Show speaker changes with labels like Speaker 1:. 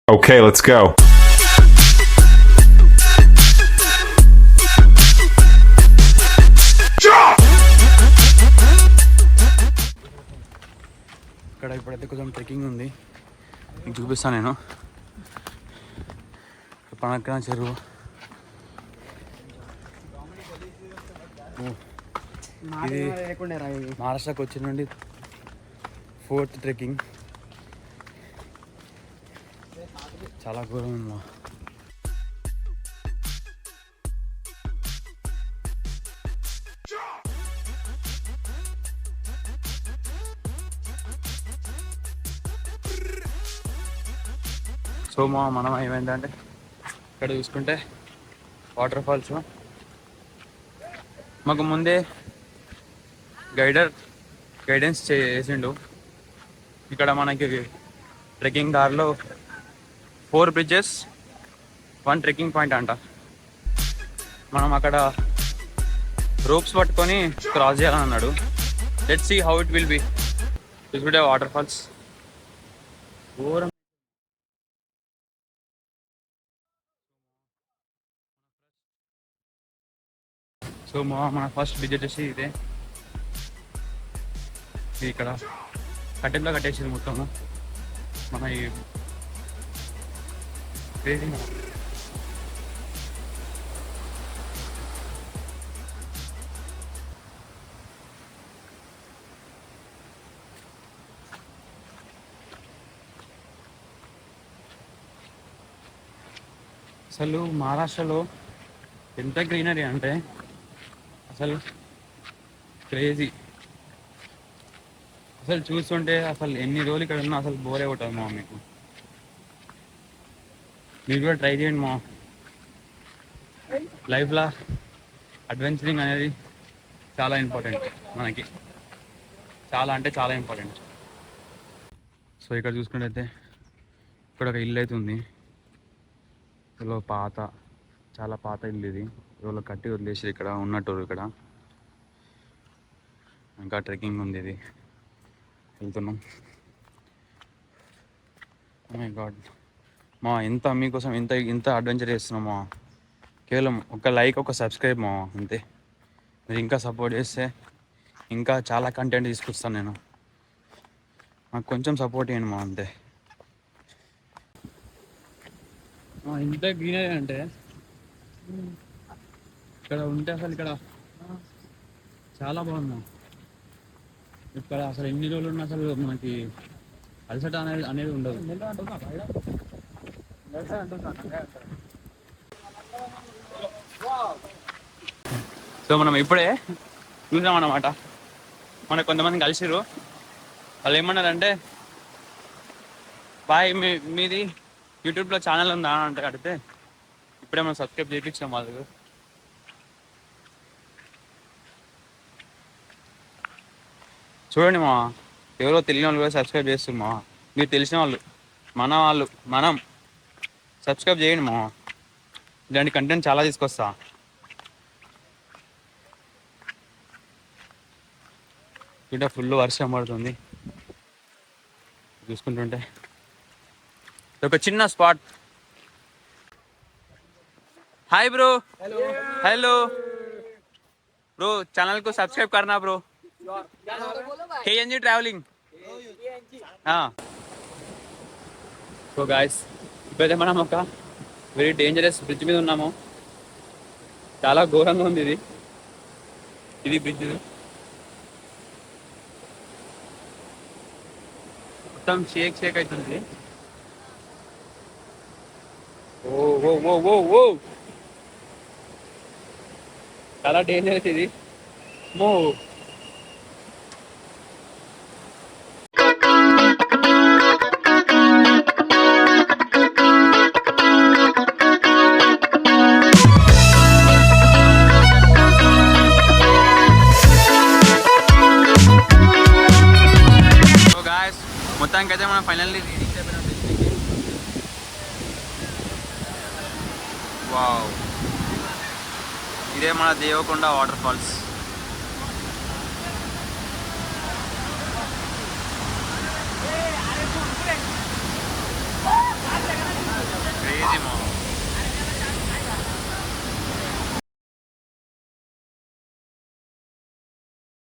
Speaker 1: Okay, let's go.
Speaker 2: ఇక్కడ ఇప్పుడైతే కొంచెం ట్రెక్కింగ్ ఉంది, మీకు చూపిస్తాను నేను. పనక్క చెరువు, ఇది మహారాష్ట్రకి వచ్చిన నుండి 4th ట్రెక్కింగ్. చాలా ఘోరం ఉందా. సో మనం ఏమైందంటే ఇక్కడ చూసుకుంటే వాటర్ ఫాల్స్ మాకు ముందే గైడెన్స్ చేసిండు. ఇక్కడ మనకి ట్రెక్కింగ్ దారిలో 4 బ్రిడ్జెస్ 1 ట్రెక్కింగ్ పాయింట్ అంట. మనం అక్కడ రోప్స్ పట్టుకొని క్రాస్ చేయాలని అన్నాడు. Let's see how it will be. చూసుకుంటే వాటర్ ఫాల్స్ ఘోరం. సో మన ఫస్ట్ బ్రిడ్జ్ వచ్చేసి ఇదే. ఇది ఇక్కడ కట్టెల్లో కట్టేసింది మొత్తము. మన ఈ అసలు మహారాష్ట్రలో ఎంత గ్రీనరీ అంటే అసలు క్రేజీ. అసలు చూస్తుంటే అసలు ఎన్ని రోజులు ఇక్కడ ఉన్నా అసలు బోరే కొట్టదు మా. మీరు కూడా ట్రై చేయండి మా. లైఫ్లో అడ్వెంచరింగ్ అనేది చాలా ఇంపార్టెంట్ మనకి, చాలా అంటే చాలా ఇంపార్టెంట్. సో ఇక్కడ చూసుకున్నట్టయితే ఇక్కడ ఒక ఇల్లు అయితే ఉంది. ఇదిలో చాలా పాత ఇల్లు ఇది. ఇవాళ కట్టి వదిలేసి ఇక్కడ ఉన్నట్టు. ఇక్కడ ఇంకా ట్రెక్కింగ్ ఉంది, ఇది వెళ్తున్నాం. మై గాడ్ మా, ఎంత మీకోసం ఇంత అడ్వెంచర్ చేస్తున్నాం మా. కేవలం ఒక లైక్, ఒక సబ్స్క్రైబ్ మా, అంతే. మీరు ఇంకా సపోర్ట్ చేస్తే ఇంకా చాలా కంటెంట్ తీసుకొస్తాను నేను. నాకు కొంచెం సపోర్ట్ చేయండి మా, అంతే. ఇంత గ్రీనరీ అంటే ఇక్కడ ఉంటే అసలు ఇక్కడ చాలా బాగుంది. ఇక్కడ అసలు ఎన్ని రోజులు ఉన్నా అసలు మనకి అలసట అనేది ఉండదు. సో మనం ఇప్పుడే చూసామన్నమాట. మనకు కొంతమంది కలిసిరు. వాళ్ళు ఏమన్నారంటే, బాయ్ మీది యూట్యూబ్లో ఛానల్ ఉందా అంటే అడిగితే ఇప్పుడే మనం సబ్స్క్రైబ్ చేయించాం వాళ్ళు. చూడండి మా, ఎవరో తెలియని వాళ్ళు కూడా సబ్స్క్రైబ్ చేస్తారు మా. మీరు తెలిసిన వాళ్ళు, మనం సబ్స్క్రైబ్ చేయండి మా. ఇలాంటి కంటెంట్ చాలా తీసుకొస్తా. ఇంకా ఫుల్ వర్షం పడుతుంది చూసుకుంటుంటే. ఒక చిన్న spot. Hi bro, hello bro, channel को सब्सक्राइब करना ब्रो. KNG travelling. हाँ సో గాయస్, ఇప్పుడైతే మనం ఒక వెరీ డేంజరస్ బ్రిడ్జ్ మీద ఉన్నాము. చాలా ఘోరంగా ఉంది ఇది బ్రిడ్జ్. మొత్తం షేక్ అవుతుంది. ఓ ఓ ఓ ఓ ఓ చాలా డేంజరస్ ఇది. మో మొత్తానికైతే మనం ఫైనల్లీ రీడింగ్ అయిపోయినాం. వావ్, ఇదే మన దేవకొండ వాటర్ ఫాల్స్.
Speaker 1: Bellissimo.